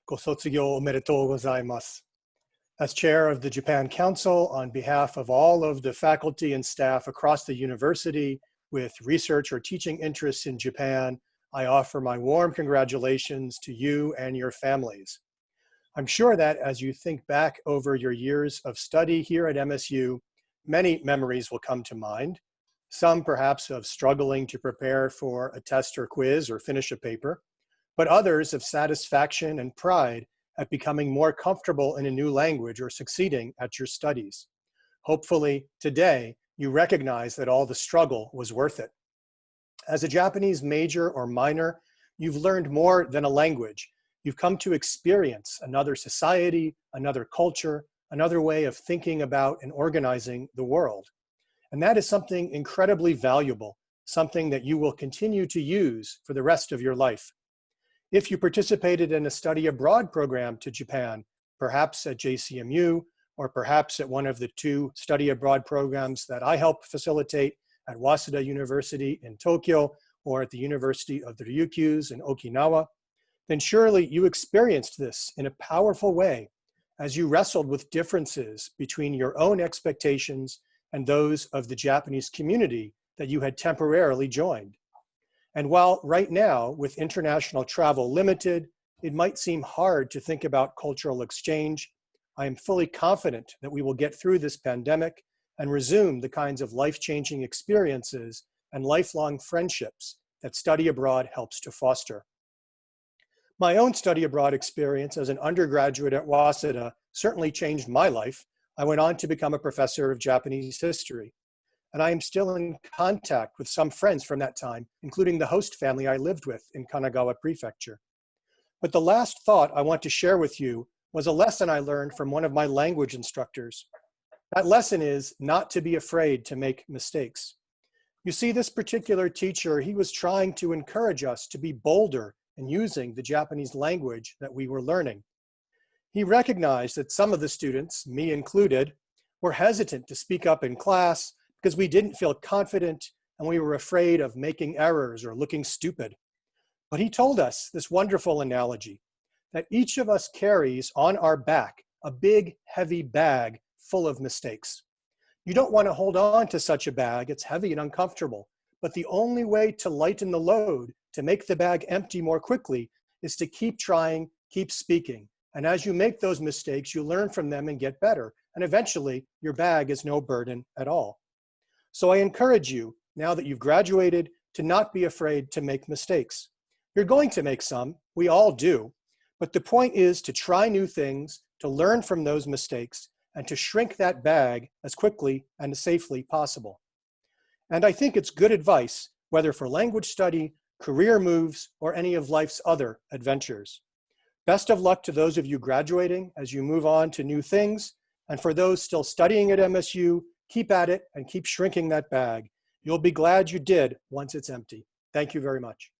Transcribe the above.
ご卒業おめでとうございます. As chair of the Japan Council, on behalf of all of the faculty and staff across the university with research or teaching interests in Japan, I offer my warm congratulations to you and your families. I'm sure that as you think back over your years of study here at MSU, many memories will come to mind. Some perhaps of struggling to prepare for a test or quiz or finish a paper, but others of satisfaction and pride at becoming more comfortable in a new language or succeeding at your studies. Hopefully today you recognize that all the struggle was worth it. As a Japanese major or minor, you've learned more than a language. You've come to experience another society, another culture, another way of thinking about and organizing the world. And that is something incredibly valuable, something that you will continue to use for the rest of your life. If you participated in a study abroad program to Japan, perhaps at JCMU, or perhaps at one of the 2 study abroad programs that I help facilitate at Waseda University in Tokyo, or at the University of the Ryukyus in Okinawa, then surely you experienced this in a powerful way as you wrestled with differences between your own expectations and those of the Japanese community that you had temporarily joined. And while right now, with international travel limited, it might seem hard to think about cultural exchange, I am fully confident that we will get through this pandemic and resume the kinds of life-changing experiences and lifelong friendships that study abroad helps to foster. My own study abroad experience as an undergraduate at Waseda certainly changed my life. I went on to become a professor of Japanese history. And I am still in contact with some friends from that time, including the host family I lived with in Kanagawa Prefecture. But the last thought I want to share with you was a lesson I learned from one of my language instructors. That lesson is not to be afraid to make mistakes. You see, this particular teacher, he was trying to encourage us to be bolder in using the Japanese language that we were learning. He recognized that some of the students, me included, were hesitant to speak up in class because we didn't feel confident and we were afraid of making errors or looking stupid. But he told us this wonderful analogy that each of us carries on our back a big, heavy bag full of mistakes. You don't want to hold on to such a bag, it's heavy and uncomfortable. But the only way to lighten the load, to make the bag empty more quickly, is to keep trying, keep speaking. And as you make those mistakes, you learn from them and get better. And eventually, your bag is no burden at all. So I encourage you, now that you've graduated, to not be afraid to make mistakes. You're going to make some, we all do, but the point is to try new things, to learn from those mistakes, and to shrink that bag as quickly and as safely possible. And I think it's good advice, whether for language study, career moves, or any of life's other adventures. Best of luck to those of you graduating as you move on to new things, and for those still studying at MSU, keep at it and keep shrinking that bag. You'll be glad you did once it's empty. Thank you very much.